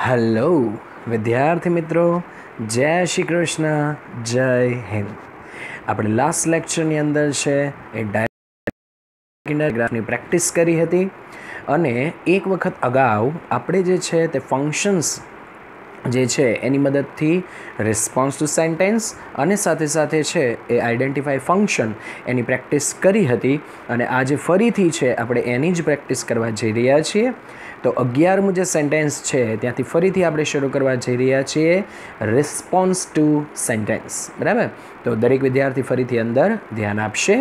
Hello વિદ્યાર્થી મિત્રો, જય શ્રી કૃષ્ણ, જય હિન્દ. આપણે લાસ્ટ લેક્ચરની અંદર છે એ ડાયગ્રાફની પ્રેક્ટિસ કરી હતી અને એક વખત અગાઉ આપણે જે છે તે ફંક્શન્સ જે છે એની મદદથી રિસ્પોન્સ ટુ સેન્ટેન્સ અને સાથે સાથે છે એ આઈડેન્ટિફાઈ ફંક્શન એની પ્રેક્ટિસ કરી હતી અને આજે ફરીથી છે આપણે એની જ પ્રેક્ટિસ કરવા જઈ રહ્યા છીએ. તો 11મું જે સેન્ટેન્સ છે ત્યાંથી ફરીથી આપણે શરૂ કરવા જઈ રહ્યા છીએ રિસ્પોન્સ ટુ સેન્ટેન્સ. બરાબર, તો દરેક વિદ્યાર્થી ફરીથી અંદર ધ્યાન આપશે.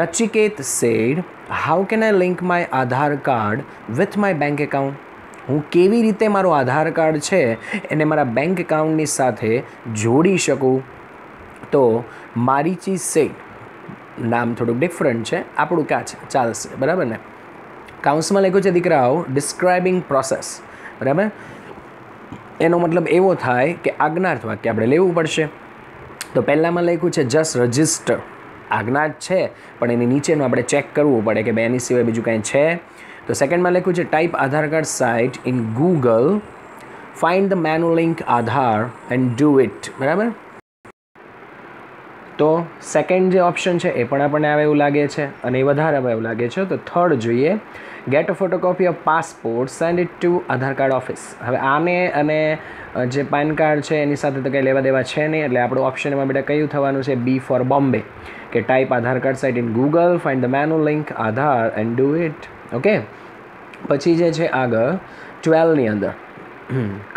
Nachiket said, how can I link my Aadhaar card with my bank account? હું કેવી રીતે મારો આધાર કાર્ડ છે એને મારા બેંક એકાઉન્ટની સાથે જોડી શકું? તો મારીચી સેડ, નામ થોડુંક ડિફરન્ટ છે, આપણું ક્યાં છે ચાલશે. બરાબર ને? કાઉન્સમાં લખ્યું છે દીકરાઓ ડિસ્ક્રાઇબિંગ પ્રોસેસ. બરાબર, એનો મતલબ એવો થાય કે આજ્ઞાર્થ વાક્ય આપણે લેવું પડશે. તો પહેલાંમાં લખ્યું છે જસ્ટ રજિસ્ટર, આજ્ઞાર્થ છે પણ એની નીચેનું આપણે ચેક કરવું પડે કે બે એની સિવાય બીજું કાંઈ છે. તો સેકન્ડમાં લખ્યું છે type Aadhaar card site in Google, find the menu link Aadhaar and do it. બરાબર, તો સેકન્ડ જે ઓપ્શન છે એ પણ આપણને આવે એવું લાગે છે અને એ વધારે આવે એવું લાગે છે. તો થર્ડ જોઈએ, get a photocopy of passport, send it to Aadhaar card office. હવે આને અને જે પાન કાર્ડ છે એની સાથે તો કંઈ લેવા દેવા છે નહીં, એટલે આપણું ઓપ્શનમાં બેટા કયું થવાનું છે? બી ફોર બોમ્બે, કે type Aadhaar card site in Google, find the menu link Aadhaar and do it. Okay, પછી જે છે આગળ 12ની અંદર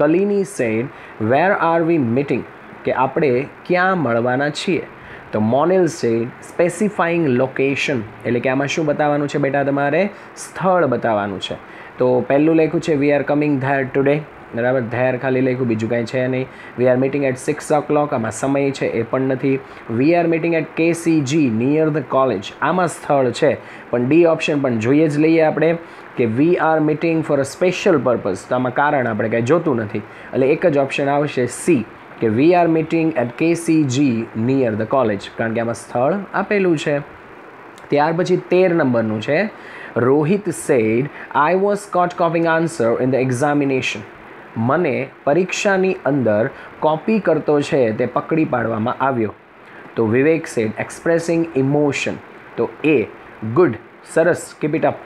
કલીની said, where are we meeting, કે આપણે ક્યાં મળવાના છીએ? તો મોનિલ સેડ, સ્પેસિફાઈંગ લોકેશન, એટલે કે આમાં શું બતાવવાનું છે બેટા? તમારે સ્થળ બતાવવાનું છે. તો પહેલું લખ્યું છે we are coming there today. બરાબર, ધેર ખાલી લખ્યું, બીજું કાંઈ છે નહીં. વી આર મીટિંગ એટ 6 o'clock, આમાં સમય છે એ પણ નથી. We are meeting at KCG near the college, આમાં સ્થળ છે પણ ડી ઓપ્શન પણ જોઈએ જ લઈએ આપણે કે we are meeting for a special purpose, તો આમાં કારણ આપણે કાંઈ જોતું નથી એટલે એક જ ઓપ્શન આવશે સી, કે we are meeting at KCG near the college, કારણ કે આમાં સ્થળ આપેલું છે. ત્યાર પછી 13 નંબરનું છે Rohit said, I was caught copying answer in the examination, મને પરીક્ષાની અંદર કોપી કરતો છે તે પકડી પાડવામાં આવ્યો. તો વિવેક સેડ, એક્સપ્રેસિંગ ઇમોશન, તો એ ગુડ, સરસ, કીપ ઇટ અપ,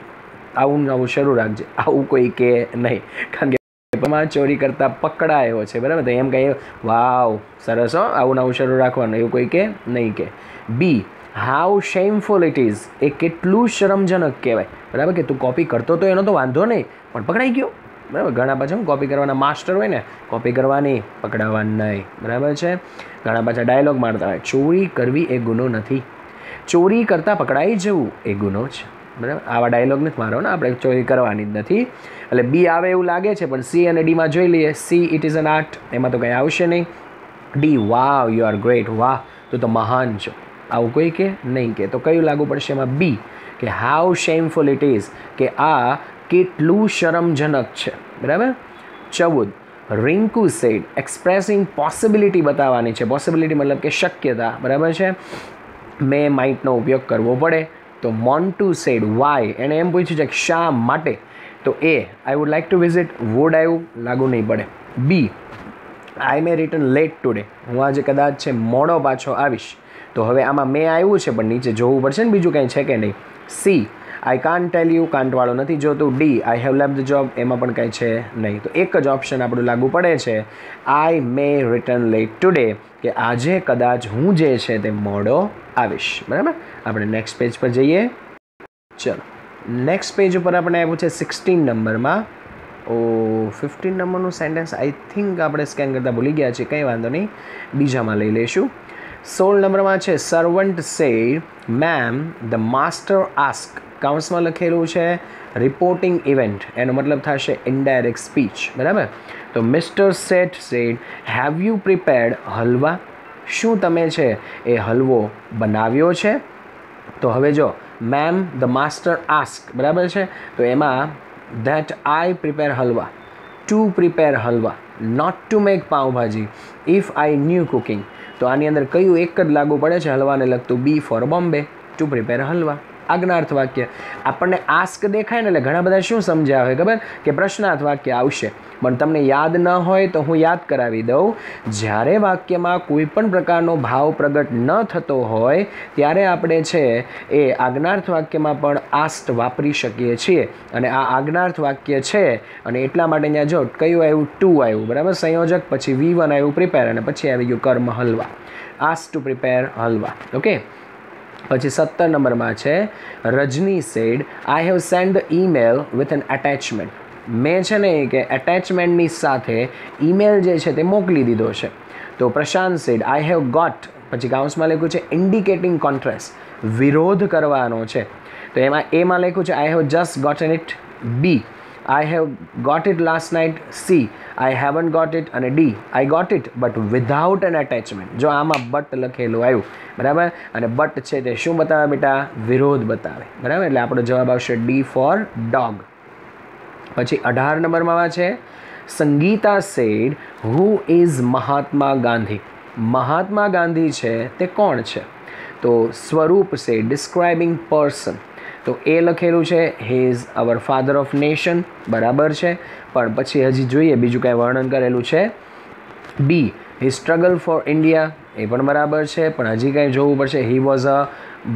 આવું નવું શરૂ રાખજે, આવું કોઈ કે નહીં, કારણ કે પેપરમાં ચોરી કરતા પકડાયો છે. બરાબર, તો એમ કહીએ વાવ સરસ હો, આવું નવું શરૂ રાખવાનું, એવું કોઈ કે નહીં કે. બી, હાઉ શેમફુલ ઇટ ઇઝ, એ કેટલું શરમજનક કહેવાય. બરાબર, કે તું કોપી કરતો તો એનો તો વાંધો નહીં પણ પકડાઈ ગયો. બરાબર, ઘણા પાછા કોપી કરવાના માસ્ટર હોય ને, કોપી કરવાની, પકડાવા નહીં. બરાબર છે, ઘણા પાછા ડાયલોગ મારતા હોય, ચોરી કરવી એ ગુનો નથી, ચોરી કરતાં પકડાઈ જવું એ ગુનો છે. બરાબર, આવા ડાયલોગ નથી મારો ને, આપણે ચોરી કરવાની જ નથી. એટલે બી આવે એવું લાગે છે પણ સી અને ડીમાં જોઈ લઈએ. C, it is an art, એમાં તો કંઈ આવશે નહીં. D, wow you are great, વાહ તું તો મહાન છો, આવું કોઈ કે નહીં કે. તો કયું લાગુ પડશે એમાં? બી, કે હાઉ શેમફુલ ઇટ ઇઝ, કે આ કેટલું શરમજનક છે. બરાબર. 14, રિંકુ સેડ, એક્સપ્રેસિંગ પોસિબિલિટી બતાવવાની છે. પોસિબિલિટી મતલબ કે શક્યતા. બરાબર છે, મે માઇટનો ઉપયોગ કરવો પડે. તો મોન્ટુ સેડ, વાય, એણે એમ પૂછ્યું છે કે શા માટે? તો A, I would like to visit, would આવ્યું, લાગુ નહીં પડે. B, I may return late today, હું આજે કદાચ છે મોડો પાછો આવીશ. તો હવે આમાં મેં આવ્યું છે પણ નીચે જોવું પડશે ને બીજું કંઈ છે કે નહીં. C, I can't tell you, કાંટવાળો નથી જોતું. D, I have left the job, એમાં પણ કંઈ છે નહીં. તો એક જ ઓપ્શન આપણું લાગુ પડે છે, આઈ મે રિટર્ન લેટ ટુડે, કે આજે કદાચ હું જે છે તે મોડો આવીશ. બરાબર, આપણે નેક્સ્ટ પેજ પર જઈએ. ચલો, નેક્સ્ટ પેજ ઉપર આપણે આવ્યું છે 16 નંબરમાં. 15 નંબરનું સેન્ટેન્સ આઈ થિંક આપણે સ્કેન કરતાં ભૂલી ગયા છીએ, કંઈ વાંધો નહીં, બીજામાં લઈ લઈશું. 16 નંબરમાં છે servant said, ma'am the master ask, કાઉન્સમાં લખેલું છે રિપોર્ટિંગ ઇવેન્ટ, એનો મતલબ થશે ઇનડાયરેક્ટ સ્પીચ. બરાબર, તો mister Seth said, have you prepared halwa, શું તમે છે એ હલવો બનાવ્યો છે? તો હવે જો મેમ ધ માસ્ટર આસ્ક, બરાબર છે, તો એમાં that I prepare halwa, to prepare halwa, not to make pav bhaji, if I knew cooking. તો આની અંદર કયું એક જ લાગુ પડે છે હલવાને લગતું? B for Bombay, to prepare halwa. આજ્ઞાર્થ વાક્ય. આપણને આસ્ક દેખાય ને એટલે ઘણા બધા શું સમજ્યા હોય ખબર, કે પ્રશ્નાર્થ વાક્ય આવશે. પણ તમને યાદ ન હોય તો હું યાદ કરાવી દઉં. જ્યારે વાક્યમાં કોઈ પણ પ્રકારનો ભાવ પ્રગટ ન થતો હોય ત્યારે આપણે છે એ આજ્ઞાર્થ વાક્યમાં પણ આસ્ટ વાપરી શકીએ છીએ. અને આ આજ્ઞાર્થ વાક્ય છે અને એટલા માટે અહીંયા જો કયું આવ્યું, ટુ આવ્યું, બરાબર, સંયોજક, પછી V1 આવ્યું પ્રિપેર, અને પછી આવી ગયું કર્મ halwa, ask to prepare halwa. Okay, પછી 17 નંબરમાં છે Rajni said I have sent the email with an attachment. મેં છે ને કે એટેચમેન્ટની સાથે ઈમેલ જે છે તે મોકલી દીધો છે. તો પ્રશાંત સેડ આઈ હેવ ગોટ, પછી કાઉન્સમાં લખ્યું છે ઇન્ડિકેટિંગ કોન્ટ્રાસ્ટ, વિરોધ કરવાનો છે. તો એમાં લખ્યું છે I have just gotten it. B, I have got it last night. C, I haven't got it. અને D, I got it but without an attachment. જો આમાં બટ લખેલું આવ્યું, બરાબર, અને બટ છે તે શું બતાવે બેટા, વિરોધ બતાવે, બરાબર. એટલે આપણો જવાબ આવશે ડી ફોર ડોગ. પછી 18 નંબરમાં છે Sangeeta sad who is Mahatma Gandhi. Mahatma Gandhi છે તે કોણ છે? તો સ્વરૂપ છે ડિસ્ક્રાઇબિંગ પર્સન. તો એ લખેલું છે he is our father of nation, બરાબર છે. પણ પછી હજી જોઈએ બીજું કાંઈ વર્ણન કરેલું છે. બી, હી સ્ટ્રગલ ફોર ઇન્ડિયા, એ પણ બરાબર છે. પણ હજી કાંઈ જોવું પડશે. હી વોઝ અ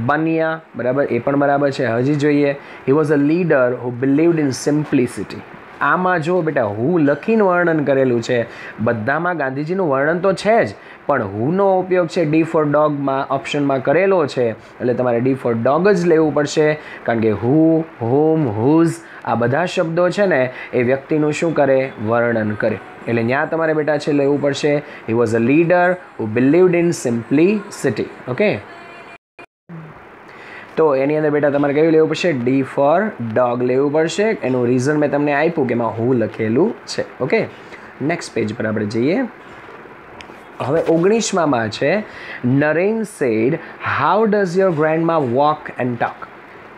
બનિયા, બરાબર, એ પણ બરાબર છે. હજી જોઈએ he was a leader who believed in simplicity. આમાં જો બેટા હું લખીને વર્ણન કરેલું છે, બધામાં ગાંધીજીનું વર્ણન તો છે જ, પણ હુનો ઉપયોગ છે ડી ફોર ડોગમાં ઓપ્શનમાં કરેલો છે. એટલે તમારે ડી ફોર ડોગ જ લેવું પડશે, કારણ કે હુ, હુમ, હુઝ આ બધા શબ્દો છે ને એ વ્યક્તિનું શું કરે, વર્ણન કરે. એટલે ત્યાં તમારે બેટા છે લેવું પડશે he was a leader who believed in simplicity. Okay, તો એની અંદર બેટા તમારે કયું લેવું પડશે, ડી ફોર ડોગ લેવું પડશે. એનું રીઝન મેં તમને આપ્યું કે એમાં હું લખેલું છે. ઓકે, નેક્સ્ટ પેજ પર આપણે જઈએ. હવે 19માં છે Naren said how does your grandma walk and talk.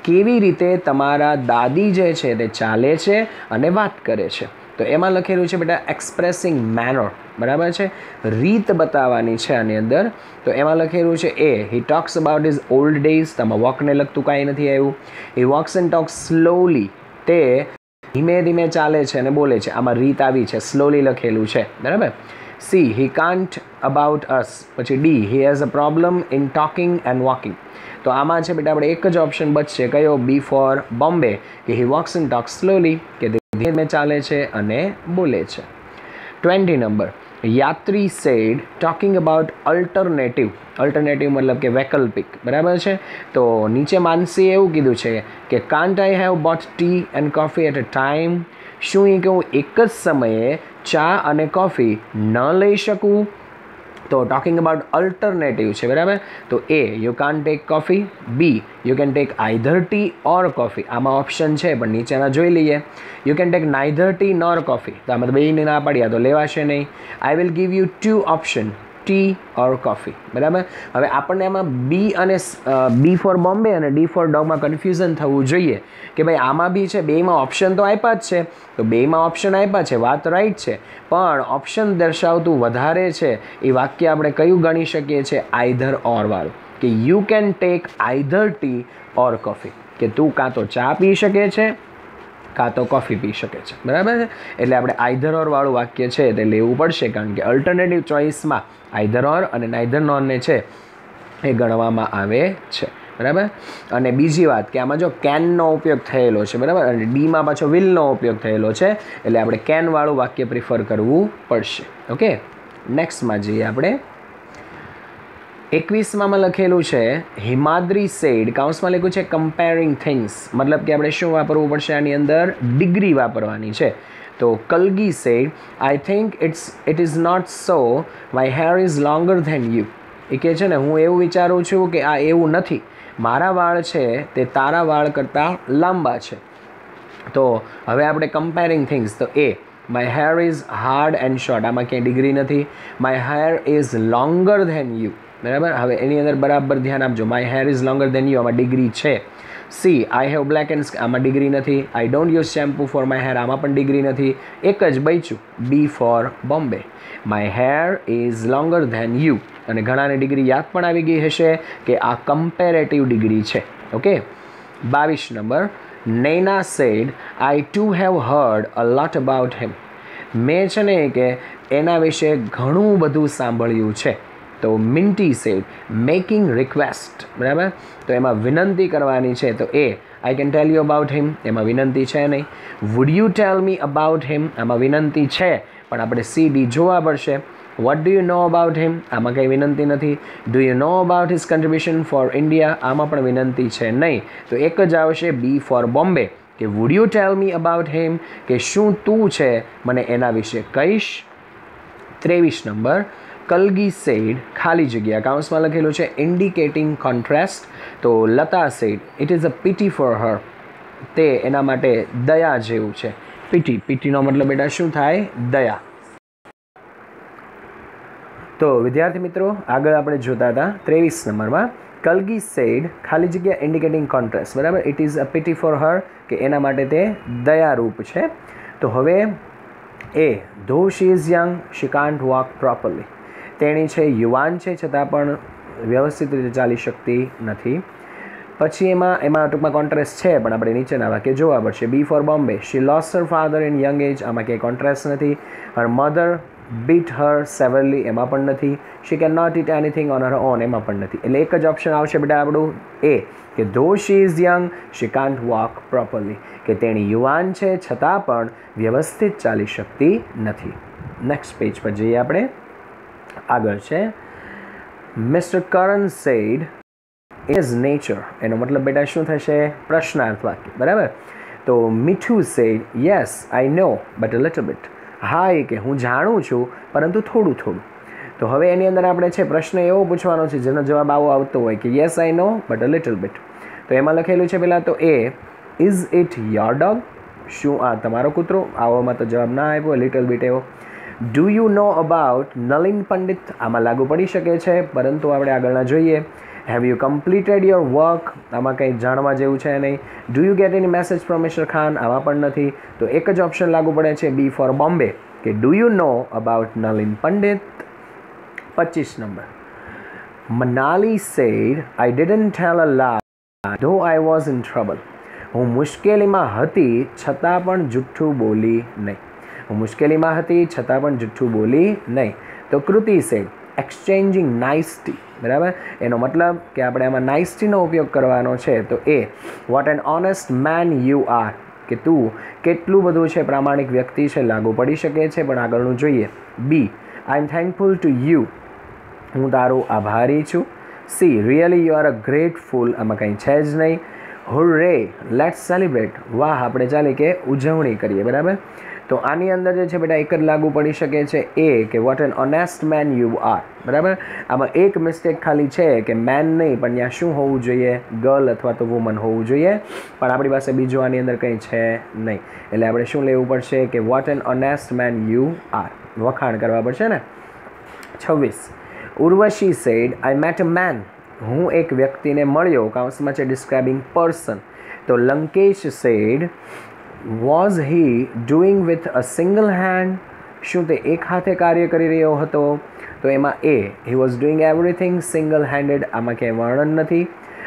કેવી રીતે તમારા દાદી જે છે તે ચાલે છે અને વાત કરે છે. તો એમાં લખેલું છે બેટા એક્સપ્રેસિંગ મેનર, બરાબર છે, રીત બતાવવાની છે આની અંદર. તો એમાં લખેલું છે A he talks about his old days. તેમાં વોકને લગતું કાંઈ નથી આવ્યું. He walks and talks slowly, તે ધીમે ધીમે ચાલે છે અને બોલે છે. આમાં રીત આવી છે, સ્લોલી લખેલું છે, બરાબર. સી, હી કાન્ટ અબાઉટ અસ. પછી D, he has a problem in talking and walking. તો આમાં છે બેટા આપણે એક જ ઓપ્શન બચશે, કયો, બી ફોર બોમ્બે, કે હી વોક્સ એન્ડ ટોક્સ સ્લોલી, કે ધીમે ચાલે છે અને બોલે છે. 20 number Yatri said talking about alternative. Alternative મતલબ કે વૈકલ્પિક, બરાબર છે. તો નીચે માનસીએ એવું કીધું છે કે can't I have both tea and coffee at a time. શું એ કે હું એક જ સમયે ચા અને કોફી ન લઈ શકું? તો ટોકિંગ અબાઉટ અલ્ટરનેટિવ છે, બરાબર. તો A you can't take coffee. B, you can take either tea or coffee. આમાં ઓપ્શન છે પણ નીચેના જોઈ લઈએ. You can take neither tea nor coffee. તો આમાં તો બેયને ના પાડ્યા તો લેવાશે નહીં. I will give you 2 option, tea or coffee, બરાબર. હવે આપણને એમાં બી અને બી ફોર બોમ્બે અને ડી ફોર ડોગમાં કન્ફ્યુઝન થવું જોઈએ કે ભાઈ આમાં બી છે, બેમાં ઓપ્શન તો આપ્યા જ છે. તો બેમાં ઓપ્શન આપ્યા છે, વાત રાઈટ છે, પણ ઓપ્શન દર્શાવતું વધારે છે એ વાક્ય આપણે કયું ગણી શકીએ છીએ, આઈધર ઓર વાળું, કે you can take either tea or coffee, કે તું કાં તો ચા પી શકે છે કાં તો કોફી પી શકે છે, બરાબર છે. એટલે આપણે આઈધર ઓર વાળું વાક્ય છે તે લેવું પડશે, કારણ કે અલ્ટરનેટિવ ચોઇસમાં આઈધર ઓર અને નાઈધર નોરને છે એ ગણવામાં આવે છે, બરાબર. અને બીજી વાત કે આમાં જો કેનનો ઉપયોગ થયેલો છે, બરાબર, અને ડીમાં પાછો વિલનો ઉપયોગ થયેલો છે, એટલે આપણે કેનવાળું વાક્ય પ્રિફર કરવું પડશે. ઓકે, નેક્સ્ટમાં જઈએ આપણે. 21માં લખેલું છે હિમાદ્રી સેડ, કાઉન્સમાં લખ્યું છે કમ્પેરિંગ થિંગ્સ, મતલબ કે આપણે શું વાપરવું પડશે આની અંદર, ડિગ્રી વાપરવાની છે. તો Kalgi said I think it is not so, my hair is longer than you. એ કહે છે ને હું એવું વિચારું છું કે આ એવું નથી, મારા વાળ છે તે તારા વાળ કરતાં લાંબા છે. તો હવે આપણે કમ્પેરિંગ થિંગ્સ, તો A my hair is hard and short, આમાં ક્યાંય ડિગ્રી નથી. My hair is longer than you, બરાબર. હવે એની અંદર બરાબર ધ્યાન આપજો, માય હેર ઇઝ લોંગર ધેન યુ, આમાં ડિગ્રી છે. સી, આઈ હેવ બ્લેક એન્ડ આમાં ડિગ્રી નથી. I don't use shampoo for my hair, આમાં પણ ડિગ્રી નથી. એક જ બચ્યું, B for Bombay, my hair is longer than you. અને ઘણાને ડિગ્રી યાદ પણ આવી ગઈ હશે કે આ કમ્પેરેટિવ ડિગ્રી છે. Okay, 22 number, Naina said I too have heard a lot about him. મેં છે ને કે એના વિશે ઘણું બધું સાંભળ્યું છે. તો મિન્ટી સેડ મેકિંગ રિક્વેસ્ટ, બરાબર, તો એમાં વિનંતી કરવાની છે. તો A I can tell you about him, એમાં વિનંતી છે નહીં. Would you tell me about him, આમાં વિનંતી છે પણ આપણે સી ડી જોવા પડશે. What do you know about him, આમાં કંઈ વિનંતી નથી. Do you know about his contribution for India, આમાં પણ વિનંતી છે નહીં. તો એક જ આવશે બી ફોર બોમ્બે, કે would you tell me about him, કે શું તું છે મને એના વિશે કહીશ. 23 નંબર, કલગી સેડ ખાલી જગ્યા કાઉન્સમાં લખેલું છે ઇન્ડિકેટિંગ કોન્ટ્રાસ્ટ. તો Lata sad it is a PT for her, તે એના માટે દયા જેવું છે. પીટી, પીટીનો મતલબ બેટા શું થાય? દયા. તો વિદ્યાર્થી મિત્રો આગળ આપણે જોતા હતા 23 નંબરમાં કલગી સેડ ખાલી જગ્યા ઇન્ડિકેટિંગ કોન્ટ્રાસ્ટ, બરાબર, it is a PT for her, કે એના માટે તે દયારૂપ છે. તો હવે એ though she is young she can't walk properly, તેણી છે યુવાન છે છતાં પણ વ્યવસ્થિત રીતે ચાલી શકતી નથી. પછી એમાં ટૂંકમાં કોન્ટ્રાસ્ટ છે પણ આપણે નીચેના વાક્ય જોવા પડશે. B for Bombay, she lost her father in young age, આમાં કંઈ કોન્ટ્રાસ્ટ નથી. હર મધર બીટ હર સેવરલી, એમાં પણ નથી. She can not eat anything on her own, એમાં પણ નથી. એટલે એક જ ઓપ્શન આવશે બેટા આપણું એ, કે though she is young she can't walk properly, કે તેણી યુવાન છે છતાં પણ વ્યવસ્થિત ચાલી શકતી નથી. નેક્સ્ટ પેજ પર જઈએ આપણે. આગળ છે mister Karan said is nature, એનો મતલબ બેટા શું થશે? પ્રશ્નાર્થ વાક્ય, બરાબર. તો Mithu said yes I know but a little bit, હા એ કે હું જાણું છું પરંતુ થોડું થોડું. તો હવે એની અંદર આપણે છે પ્રશ્ન એવો પૂછવાનો છે જેનો જવાબ આવો આવતો હોય કે yes I know but a little bit. તો એમાં લખેલું છે પહેલાં તો એ ઇઝ ઇટ યોર ડોગ, શું આ તમારો કૂતરો? આવામાં તો જવાબ ના આપ્યો, લિટલ બિટ એવો. Do you know about Nalin Pandit, આમાં લાગુ પડી શકે છે પરંતુ આપણે આગળના જોઈએ. Have you completed your work, આમાં કંઈ જાણવા જેવું છે નહીં. Do you get any message from mister Khan, આમાં પણ નથી. તો એક જ ઓપ્શન લાગુ પડે છે બી ફોર બોમ્બે, કે do you know about Nalin Pandit. 25 number, Manali said I didn't tell a lie though I was in trouble, હું મુશ્કેલીમાં હતી છતાં પણ જુઠ્ઠું બોલી નહીં. હું મુશ્કેલીમાં હતી છતાં પણ જુઠ્ઠું બોલી નહીં. તો કૃતિ સેડ એક્સચેન્જિંગ નાઇસટી, બરાબર, એનો મતલબ કે આપણે આમાં નાઇસટીનો ઉપયોગ કરવાનો છે. તો A what an honest man you are, કે તું કેટલું બધું છે પ્રામાણિક વ્યક્તિ છે, લાગુ પડી શકે છે પણ આગળનું જોઈએ. બી આઈ એમ થેન્કફુલ ટુ યુ, હું તારું આભારી છું. C really you are a grateful, આમાં કંઈ છે જ નહીં. હુર્રે લેટ્સ સેલિબ્રેટ, વાહ આપણે ચાલે કે ઉજવણી કરીએ, બરાબર. તો આની અંદર જે છે બેટા એક જ લાગુ પડી શકે છે એ, કે what an honest man you are, બરાબર. આમાં એક મિસ્ટેક ખાલી છે કે મેન નહીં પણ ત્યાં શું હોવું જોઈએ? ગર્લ અથવા તો વુમન હોવું જોઈએ, પણ આપણી પાસે બીજું આની અંદર કંઈ છે નહીં. એટલે આપણે શું લેવું પડશે? કે what an honest man you are, વખાણ કરવા પડશે ને. 26, Urvashi said I met a man, હું એક વ્યક્તિને મળ્યો, કાઉન્સમાં છે ડિસ્ક્રાઇબિંગ પર્સન. તો Lankesh said was he doing with a single hand, શું તે એક હાથે કાર્ય કરી રહ્યો હતો? તો એમાં A he was doing everything single handed, આમાં ક્યાંય વર્ણન નથી.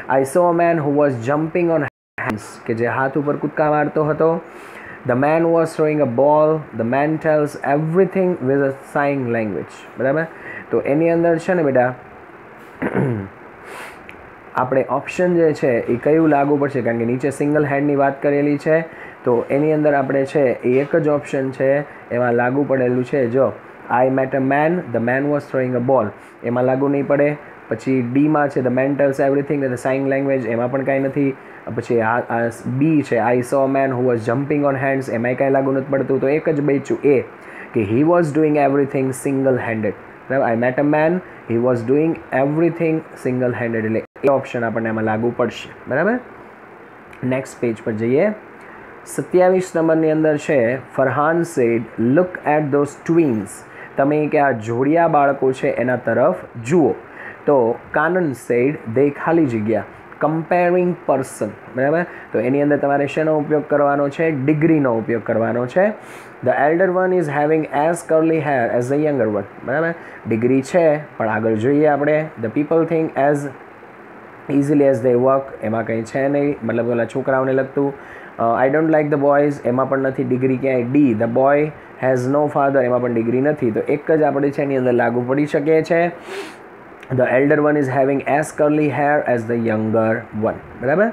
I saw a man who was jumping on hands, કે જે હાથ ઉપર કૂદકા મારતો હતો. The man was throwing a ball, the man tells everything with a sign language, બરાબર. તો એની અંદર છે ને બેટા આપણે ઓપ્શન જે છે એ કયું લાગુ પડશે? કારણ કે નીચે સિંગલ હેન્ડની વાત કરેલી છે, તો એની અંદર આપણે છે એ એક જ ઓપ્શન છે એમાં લાગુ પડેલું છે. જો I met a man, the man was throwing a ball, એમાં લાગુ નહીં પડે. પછી ડીમાં છે the man tells everything the sign language, એમાં પણ કાંઈ નથી. પછી બી છે I saw man who was jumping on hands, એમાંય કાંઈ લાગુ નથી પડતું. તો એક જ બચ્યું એ, કે he was doing everything single handed, બરાબર. I met a man, he was doing everything single handed, એટલે એ ઓપ્શન આપણને એમાં લાગુ પડશે, બરાબર. નેક્સ્ટ પેજ પર જઈએ. 27 નંબરની અંદર છે Farhan said look at those twins, તમે કે આ જોડિયા બાળકો છે એના તરફ જુઓ. તો કાનન સેડ દે ખાલી જગ્યા કમ્પેરિંગ પર્સન, બરાબર. તો એની અંદર તમારે શેનો ઉપયોગ કરવાનો છે? ડિગ્રીનો ઉપયોગ કરવાનો છે. The elder one is having as curly hair as the younger one, બરાબર. ડિગ્રી છે પણ આગળ જોઈએ આપણે. The people think as easily as they work એમાં કંઈ છે નહીં, મતલબ ઓલા છોકરાઓને લગતું. I don't like the boys એમાં પણ નથી ડિગ્રી ક્યાંય. ડી the boy has no father એમાં પણ ડિગ્રી નથી, તો એક જ આપણે છે એની અંદર લાગુ પડી શકે છે. The elder one is having as curly hair as the younger one. બરાબર.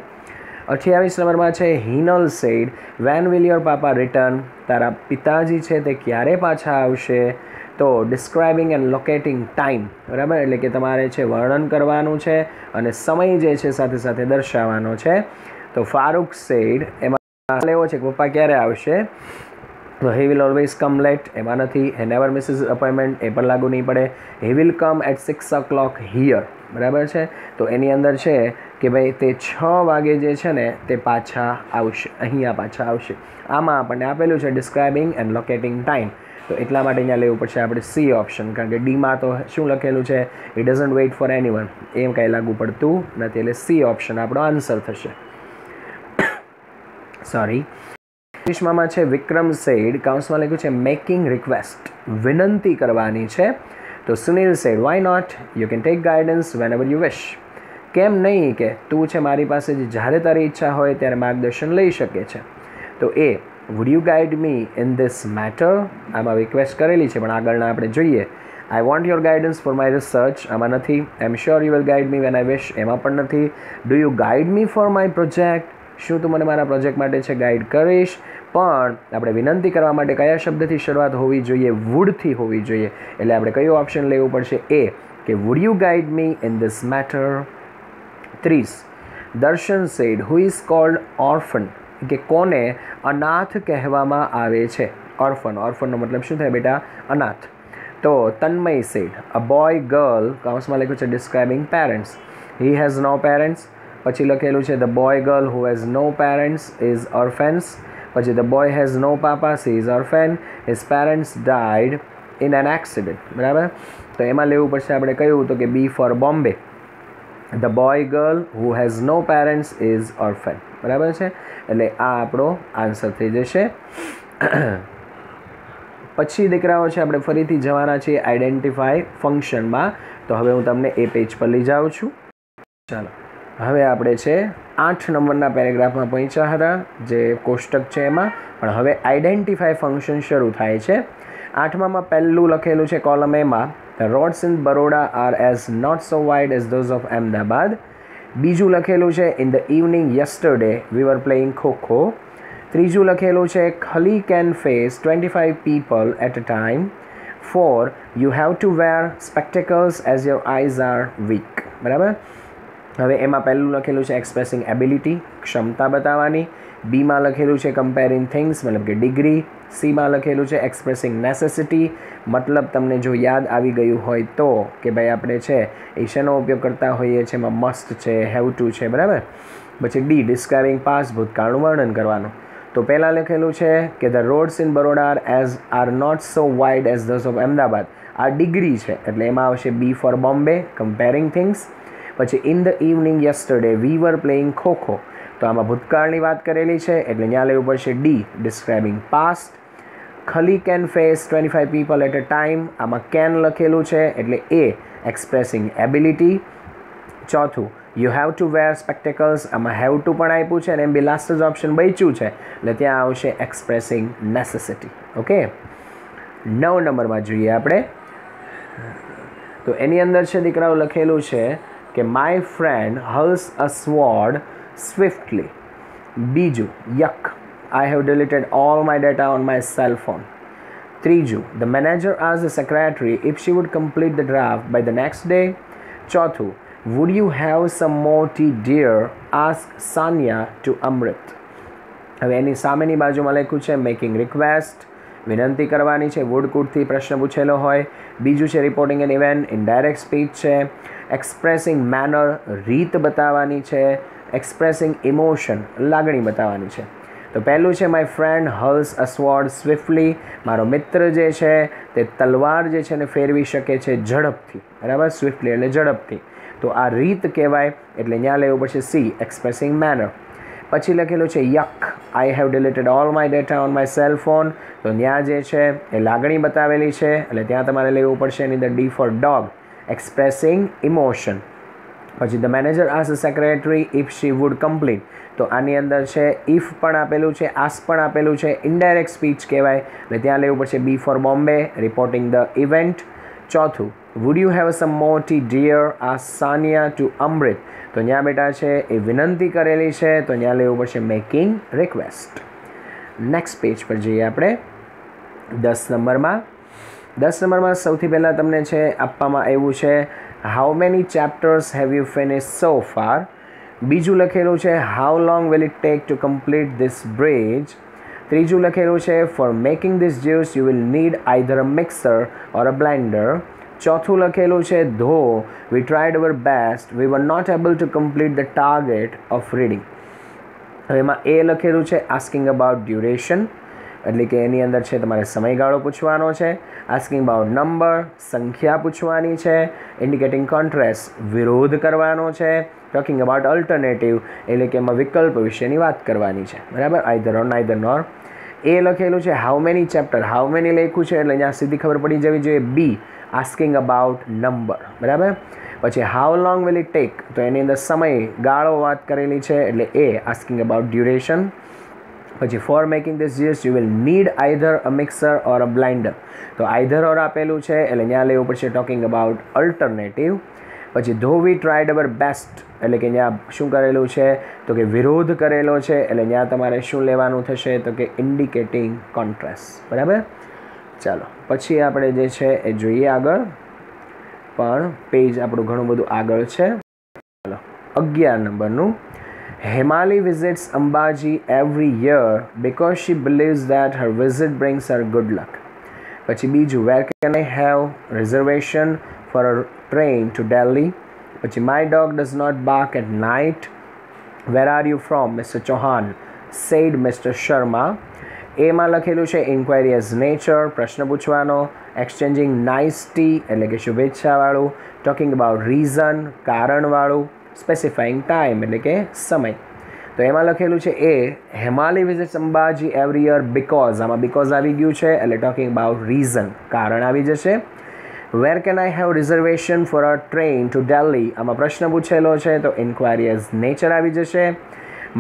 28 નંબરમાં છે Hinal said when will your papa return, તારા પિતાજી છે તે ક્યારે પાછા આવશે. તો ડિસ્ક્રાઇબિંગ એન્ડ લોકેટિંગ ટાઈમ. બરાબર, એટલે કે તમારે છે વર્ણન કરવાનું છે અને સમય જે છે સાથે સાથે દર્શાવવાનો છે. તો ફારૂક સેડ એમાં લેવો છે કે પપ્પા ક્યારે આવશે, તો he will always come late એમાં નથી. હે નેવર મિસિસ અપોઇન્ટમેન્ટ એ પણ લાગુ નહીં પડે. He will come at 6 o'clock here. બરાબર છે, તો એની અંદર છે કે ભાઈ તે 6 વાગે જે છે ને તે પાછા આવશે, અહીંયા પાછા આવશે. આમાં આપણને આપેલું છે ડિસ્ક્રાઇબિંગ એન્ડ લોકેટિંગ ટાઈમ, તો એટલા માટે અહીંયા લેવું પડશે આપણે સી ઓપ્શન, કારણ કે ડીમાં તો શું લખેલું છે it doesn't wait for anyone, એમ કાંઈ લાગુ પડતું નથી, એટલે સી ઓપ્શન આપણો આન્સર થશે. સોરી. ઇંગ્લિશમાં છે વિક્રમ સેડ કાઉન્સમાં લખ્યું છે મેકિંગ રિક્વેસ્ટ, વિનંતી કરવાની છે. તો Sunil said why not, you can take guidance whenever you wish. કેમ નહીં કે તું છે મારી પાસે જ્યારે તારી ઈચ્છા હોય ત્યારે માર્ગદર્શન લઈ શકે છે. તો A would you guide me in this matter, આમાં રિક્વેસ્ટ કરેલી છે પણ આગળના આપણે જોઈએ. I want your guidance for my research, આમાં નથી. I am sure you will guide me when I wish, એમાં પણ નથી. Do you guide me for my project, શું તું મને મારા પ્રોજેક્ટ માટે છે ગાઈડ કરીશ. પણ આપણે વિનંતી કરવા માટે કયા શબ્દથી શરૂઆત હોવી જોઈએ, વુડથી હોવી જોઈએ, એટલે આપણે કયો ઓપ્શન લેવું પડશે, એ કે would you guide me in this matter. 30. Darshan said who is called orphan, કે કોને અનાથ કહેવામાં આવે છે. ઓર્ફન, ઓર્ફનનો મતલબ શું થાય બેટા, અનાથ. તો Tanmay said a boy girl કાઉન્સમાં લખ્યું છે describing parents, he has no parents. પછી લખેલું છે the boy girl who has no parents is orphans. પછી the boy has no papa C is orphan, his parents died in an accident. બરાબર, તો એમાં લેવું પડશે આપણે કયું, તો કે B for Bombay. The boy girl who has no parents is orphan. બરાબર છે, એટલે આ આપણો આન્સર થઈ જશે. પછી દીકરાઓ છે આપણે ફરીથી જવાના છીએ આઈડેન્ટિફાઈ ફંક્શનમાં. તો હવે હું તમને એ પેજ પર લઈ જાઉં છું. ચાલો, હવે આપણે છે 8 નંબરના પેરેગ્રાફમાં પહોંચ્યા હતા, જે કોષ્ટક છે એમાં. પણ હવે આઈડેન્ટિફાઈ ફંક્શન શરૂ થાય છે. 8માં પહેલું લખેલું છે કોલમ એમાં, the roads in Baroda are as not so wide as those of Ahmedabad. બીજું લખેલું છે in the evening yesterday we were playing kho. ત્રીજું લખેલું છે Khali can face 25 people at a time. 4 you have to wear spectacles as your eyes are weak. બરાબર, હવે એમાં પહેલું લખેલું છે એક્સપ્રેસિંગ એબિલિટી, ક્ષમતા બતાવવાની. બીમાં લખેલું છે કમ્પેરિંગ થિંગ્સ, મતલબ કે ડિગ્રી. સીમાં લખેલું છે એક્સપ્રેસિંગ નેસેસિટી, મતલબ તમને જો યાદ આવી ગયું હોય તો કે ભાઈ આપણે છે એ શેનો ઉપયોગ કરતા હોઈએ છીએ, એમાં મસ્ટ છે, હેવ ટુ છે. બરાબર. પછી ડી ડિસ્ક્રાઇબિંગ પાસ્ટ, ભૂતકાળનું વર્ણન કરવાનું. તો પહેલાં લખેલું છે કે the roads in Baroda are not so wide as those of Ahmedabad. આ ડિગ્રી છે એટલે એમાં આવશે B for Bombay, comparing things. પછી in the evening yesterday we were playing kho. તો આમાં ભૂતકાળની વાત કરેલી છે એટલે ત્યાં લેવું પડશે D describing past. Khali can face 25 people at a time, આમાં કેન લખેલું છે એટલે એ એક્સપ્રેસિંગ એબિલિટી. ચોથું you have to wear spectacles, આમાં હેવ ટુ પણ આપ્યું છે અને એમ બી લાસ્ટ જ ઓપ્શન બચ્યું છે એટલે ત્યાં આવશે એક્સપ્રેસિંગ નેસેસિટી. ઓકે, 9 નંબરમાં જોઈએ આપણે. તો એની અંદર છે દીકરાઓ લખેલું છે કે my friend hurls a sword swiftly. બીજું yuck, I have deleted all my data on my cell phone. ત્રીજું ધ મેનેજર આઝ the secretary if she would complete the draft by the next day. ચોથું would you have some more tea dear ask Sania to Amrit. હવે એની સામેની બાજુમાં લખ્યું છે making request, વિનંતી કરવાની છે, વુડ કુડથી પ્રશ્ન પૂછેલો હોય. બીજું છે reporting N event, indirect speech છે. એક્સપ્રેસિંગ મેનર, રીત બતાવવાની છે. એક્સપ્રેસિંગ ઇમોશન, લાગણી બતાવવાની છે. તો પહેલું છે my friend hurls a sword swiftly, મારો મિત્ર જે છે તે તલવાર જે છે ને ફેરવી શકે છે ઝડપથી. બરાબર, સ્વિફ્ટલી એટલે ઝડપથી. તો આ રીત કહેવાય એટલે ત્યાં લેવું પડશે સી એક્સપ્રેસિંગ મેનર. પછી લખેલું છે yuck, I have deleted all my data on my cell phone. તો ત્યાં જે છે એ લાગણી બતાવેલી છે એટલે ત્યાં તમારે લેવું પડશે એની અંદર D for dog, expressing emotion. પછી the manager ask the secretary if she would complete, તો આની અંદર છે ઇફ પણ આપેલું છે, આસ્ક પણ આપેલું છે, ઇનડાયરેક્ટ સ્પીચ કહેવાય એટલે ત્યાં લેવું પડશે B for Bombay, reporting the event. ચોથું, would you have some more tea dear ask Sania to Amrit, તો ત્યાં બેટા છે એ વિનંતી કરેલી છે તો ત્યાં લેવું પડશે મેકિંગ રિક્વેસ્ટ. નેક્સ્ટ પેજ પર જઈએ આપણે 10 નંબરમાં. 10 નંબરમાં સૌથી પહેલાં તમને છે આપવામાં આવ્યું છે how many chapters have you finish so far. બીજું લખેલું છે how long will it take to complete this bridge. ત્રીજું લખેલું છે for making this juice you will need either a mixer or a blender. ચોથું લખેલું છે though we tried our best we were not able to complete the target of reading. હવે એમાં એ લખેલું છે આસ્કિંગ અબાઉટ ડ્યુરેશન, એટલે કે એની અંદર છે તમારે સમયગાળો પૂછવાનો છે. આસ્કિંગ અબાઉટ નંબર, સંખ્યા પૂછવાની છે. ઇન્ડિકેટિંગ કોન્ટ્રાસ્ટ, વિરોધ કરવાનો છે. ટોકિંગ અબાઉટ અલ્ટરનેટિવ, એટલે કે એમાં વિકલ્પ વિશેની વાત કરવાની છે. બરાબર, આઈધર ઓર નાઈધર નોર. એ લખેલું છે how many chapter, how many લખ્યું છે એટલે અહીંયા સીધી ખબર પડી જવી જોઈએ બી આસ્કિંગ અબાઉટ નંબર. બરાબર, પછી how long will it take, તો એની અંદર સમયગાળો વાત કરેલી છે એટલે એ આસ્કિંગ અબાઉટ ડ્યુરેશન. પછી for making this juice you will need either a mixer or a blender, તો આઈધર ઓર આપેલું છે એટલે ત્યાં લેવું પડશે ટોકિંગ અબાઉટ અલ્ટરનેટિવ. પછી ધો વી ટ્રાઈડ અવર બેસ્ટ, એટલે કે ત્યાં શું કરેલું છે તો કે વિરોધ કરેલો છે એટલે ત્યાં તમારે શું લેવાનું થશે તો કે ઇન્ડિકેટિંગ કોન્ટ્રાસ્ટ. બરાબર, ચાલો પછી આપણે જે છે એ જોઈએ આગળ, પણ પેજ આપણું ઘણું બધું આગળ છે. ચાલો 11 નંબરનું, Hemali visits Ambaji every year because she believes that her visit brings her good luck. પછી બીજું, where can I have reservation for a train to Delhi. પછી my dog does not bark at night. Where are you from mister Chauhan said mister Sharma. એમાં લખેલું છે inquiry as nature, પ્રશ્ન પૂછવાનો. Exchanging nice tea, એટલે કે શુભેચ્છાવાળું. ટોકિંગ અબાઉટ રીઝન, કારણવાળું. Specifying time, એટલે કે સમય. તો એમાં લખેલું છે એ Hemali visits Ambaji every year because, આમાં બિકોઝ આવી ગયું છે એટલે ટોકિંગ અબાઉટ રીઝન, કારણ આવી જશે. વેર can I have reservation for a train to Delhi, આમાં પ્રશ્ન પૂછેલો છે તો ઇન્ક્વાયરી એઝ નેચર આવી જશે.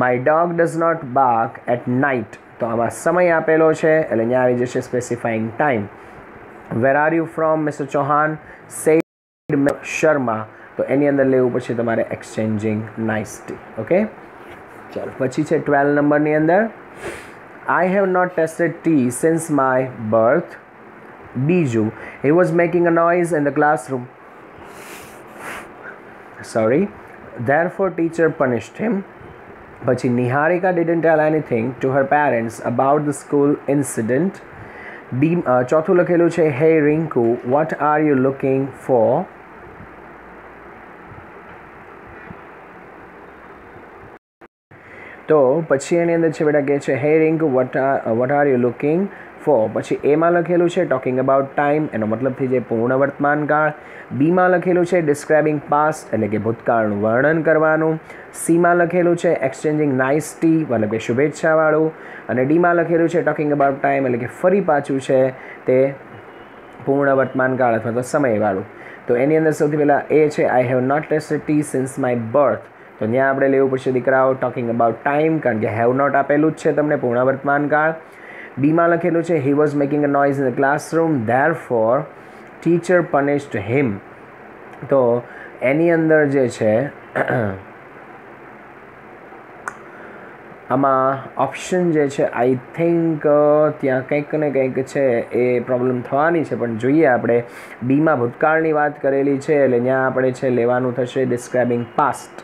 My dog does not bark at night, તો આમાં સમય આપેલો છે એટલે અહીંયા આવી જશે specifying time. Where are you from mister Chauhan said Sharma, તો એની અંદર લેવું પછી તમારે એક્સચેન્જિંગ નાઇસ ટી. ઓકે, ચાલો પછી છે 12 નંબરની અંદર, I have not tasted tea since my birth. બીજું, he was making a noise in the classroom, sorry, therefore teacher punished him. પછી Niharika didn't tell anything to her parents about the school incident. ચોથું લખેલું છે hey Rinku what are you looking for. તો પછી એની અંદર છે બેટા કે છે hey Rinku what are you looking for. પછી એમાં લખેલું છે ટોકિંગ અબાઉટ ટાઈમ, એનો મતલબ થઈ જાય પૂર્ણ વર્તમાન કાળ. બીમાં લખેલું છે ડિસ્ક્રાઇબિંગ પાસ્ટ, એટલે કે ભૂતકાળનું વર્ણન કરવાનું. સીમાં લખેલું છે એક્સચેન્જિંગ નાઇસ ટી, મતલબ કે શુભેચ્છાવાળું. અને ડીમાં લખેલું છે ટોકિંગ અબાઉટ ટાઈમ, એટલે કે ફરી પાછું છે તે પૂર્ણ વર્તમાન કાળ અથવા તો સમયવાળું. તો એની અંદર સૌથી પહેલાં એ છે I have not tasted tea since my birth, તો ત્યાં આપણે લેવું પડશે દીકરાઓ ટોકિંગ અબાઉટ ટાઈમ, કારણ કે હેવ નોટ આપેલું જ છે તમને પૂર્ણ વર્તમાન કાળ. બીમાં લખેલું છે he was making a noise in the classroom therefore teacher punished him, તો એની અંદર જે છે આમાં ઓપ્શન જે છે આઈ થિંક ત્યાં કંઈક ને કંઈક છે એ પ્રોબ્લેમ થવાની છે, પણ જોઈએ આપણે. બીમાં ભૂતકાળની વાત કરેલી છે એટલે ત્યાં આપણે છે લેવાનું થશે ડિસ્ક્રાઇબિંગ પાસ્ટ.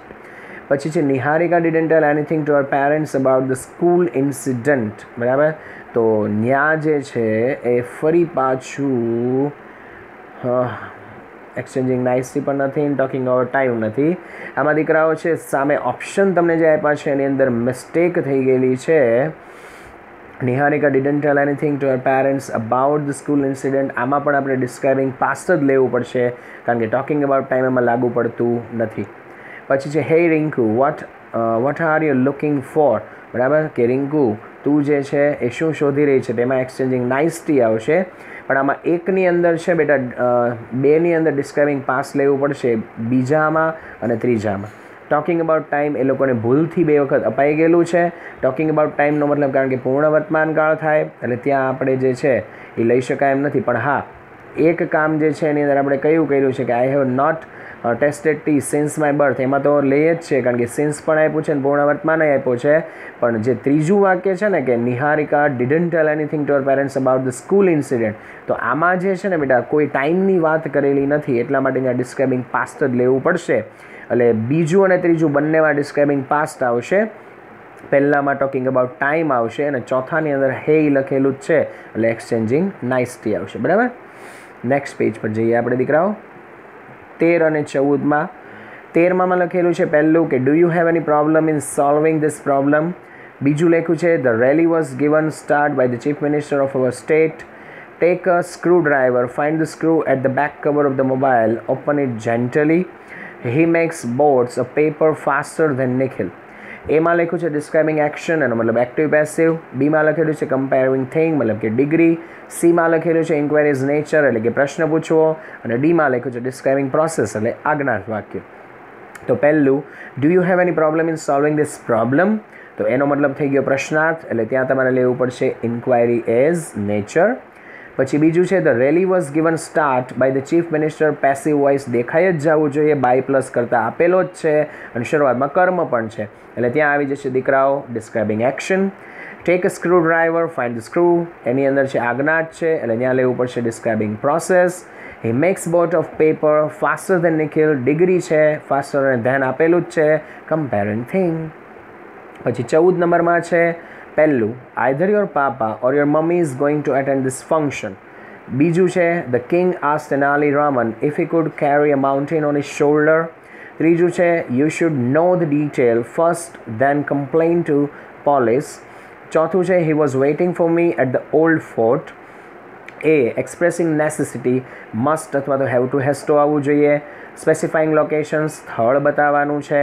પછી છે Niharika didn't tell anything to her parents about the school incident. બરાબર, તો ત્યાં જે છે એ ફરી પાછું એક્સચેન્જિંગ નાઇસથી પણ નથી, ટોકિંગ ઓવર ટાઈમ નથી. આમાં દીકરાઓ છે સામે ઓપ્શન તમને જે આપ્યા છે એની અંદર મિસ્ટેક થઈ ગયેલી છે. Niharika didn't tell anything to her parents about the school incident, આમાં પણ આપણે ડિસ્ક્રાઇબિંગ પાસ્ટ જ લેવું પડશે, કારણ કે ટોકિંગ અબાઉટ ટાઈમ એમાં લાગુ પડતું નથી. પછી છે hey Rinku what are you looking four. બરાબર, કે રિંકુ તું જે છે એ શું શોધી રહી છે, તેમાં એક્સચેન્જિંગ નાઇસટી આવશે. પણ આમાં એકની અંદર છે બેટા, બેની અંદર ડિસ્ક્રાઇબિંગ પાસ્ટ લેવું પડશે, બીજામાં અને ત્રીજામાં. ટોકિંગ અબાઉટ ટાઈમ એ લોકોને ભૂલથી 2 વખત અપાઈ ગયેલું છે. ટોકિંગ અબાઉટ ટાઈમનો મતલબ કારણ કે પૂર્ણ વર્તમાન કાળ થાય એટલે ત્યાં આપણે જે છે એ લઈ શકાય એમ નથી. પણ હા, એક કામ જે છે એની અંદર આપણે કયું કર્યું છે કે I have not tasted tea since my birth, એમાં તો લઈએ જ છે કારણ કે સિન્સ પણ આપ્યું છે ને પૂર્ણ વર્તમાન આપ્યો છે. પણ જે ત્રીજું વાક્ય છે ને કે Niharika didn't tell anything to her parents about the school incident, તો આમાં જે છે ને બેટા કોઈ ટાઈમની વાત કરેલી નથી, એટલા માટે ત્યાં ડિસ્ક્રાઇબિંગ પાસ્ટ જ લેવું પડશે. એટલે બીજું અને ત્રીજું બંનેમાં ડિસ્ક્રાઇબિંગ પાસ્ટ આવશે. પહેલામાં ટોકિંગ અબાઉટ ટાઈમ આવશે અને ચોથાની અંદર હે લખેલું જ છે એટલે એક્સચેન્જિંગ નાઇસટી આવશે. બરાબર, નેક્સ્ટ પેજ પર જઈએ આપણે દીકરાઓ. 13 અને 14માં 13માં લખેલું છે પહેલું કે do you have any problem in solving this problem. બીજું લખ્યું છે the rally was given start by the chief minister of our state. Take a screwdriver, find the screw at the back cover of the mobile, open it gently. He makes boards a paper faster than Nikhil. એમાં લખ્યું છે describing action, એનો મતલબ active passive. બીમાં લખેલું છે comparing thing, મતલબ કે degree. સીમાં લખેલું છે ઇન્ક્વાયરીઝ નેચર, એટલે કે પ્રશ્ન પૂછવો. અને ડીમાં લખ્યું છે ડિસ્ક્રાઇબિંગ પ્રોસેસ, એટલે આજ્ઞાર્થ વાક્ય. તો પહેલું do you have any problem in solving this problem, તો એનો મતલબ થઈ ગયો પ્રશ્નાર્થ, એટલે ત્યાં તમારે લેવું પડશે ઇન્ક્વાયરી એઝ નેચર. પછી બીજું છે the rally was given start by the chief minister, passive voice દેખાઈ જ જવું જોઈએ, બાય પ્લસ કરતાં આપેલો જ છે અને શરૂઆતમાં કર્મ પણ છે એટલે ત્યાં આવી જશે દીકરાઓ describing action. Take a screwdriver, find the screw, એની અંદર છે આજ્ઞાર્થ છે એટલે ત્યાં લેવું પડશે describing process. He makes boat of paper faster than Nikhil, degree છે, ફાસ્ટર અને ધ્યાન આપેલું જ છે, કમ્પેરિંગ થિંગ. પછી 14 નંબરમાં છે પહેલું either your papa or your mummy is going to attend this function. બીજું છે the king asked Tenali Raman if he could carry a mountain on his shoulder. ત્રીજું છે you should know the detail first then complain to police. ચોથું છે he was waiting for me at the old fort. એ expressing necessity, must અથવા તો have to has two આવવું જોઈએ. Specifying location, સ્થળ બતાવવાનું છે.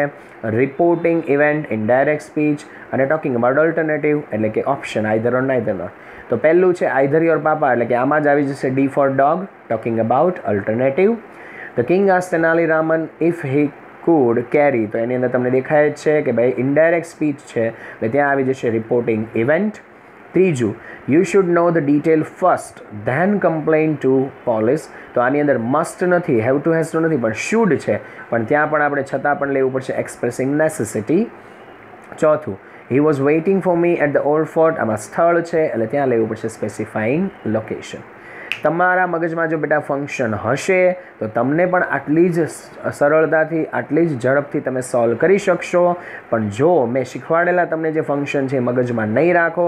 Reporting event, indirect speech. અને ટોકિંગ અબાઉટ અલ્ટરનેટિવ, એટલે કે option either or neither not. તો પહેલું છે આઈધર યોર પાપા, એટલે કે આમાં જ આવી જશે D for dog, talking about alternative. The king asked Tenali Raman if he could carry, તો એની અંદર તમને દેખાય જ છે કે ભાઈ ઇનડાયરેક્ટ સ્પીચ છે એટલે ત્યાં આવી જશે રિપોર્ટિંગ ઇવેન્ટ. ત્રીજું you should know the detail first then complain to police, તો આની અંદર મસ્ટ નથી, હેવ ટુ હેઝ ટુ નથી, પણ શુડ છે, પણ ત્યાં પણ આપણે છતાં પણ લેવું પડશે એક્સપ્રેસિંગ નેસેસિટી. ચોથું he was waiting for me at the old fort, આમાં સ્થળ છે એટલે ત્યાં લેવું પડશે સ્પેસિફાઈંગ લોકેશન. તમારા મગજમાં જો બેટા ફંક્શન હશે તો તમને પણ આટલી જ સરળતાથી, આટલી જ ઝડપથી તમે સોલ્વ કરી શકશો. પણ જો મેં શીખવાડેલા તમને જે ફંક્શન છે એ મગજમાં નહીં રાખો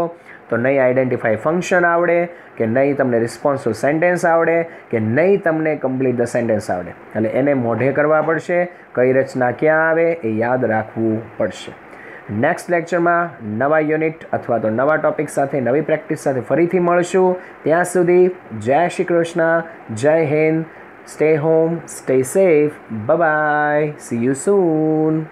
તો નહીં આઈડેન્ટિફાઈ ફંક્શન આવડે, કે નહીં તમને રિસ્પોન્સ ટુ સેન્ટેન્સ આવડે, કે નહીં તમને કમ્પ્લીટ ધ સેન્ટેન્સ આવડે. એટલે એને મોઢે કરવા પડશે, કઈ રચના ક્યાં આવે એ યાદ રાખવું પડશે. નેક્સ્ટ લેક્ચરમાં નવા યુનિટ અથવા તો નવા ટોપિક સાથે, નવી પ્રેક્ટિસ સાથે ફરીથી મળશું. ત્યાં સુધી જય શ્રી કૃષ્ણ, જય Hind, stay home, stay safe, bye bye, C you soon.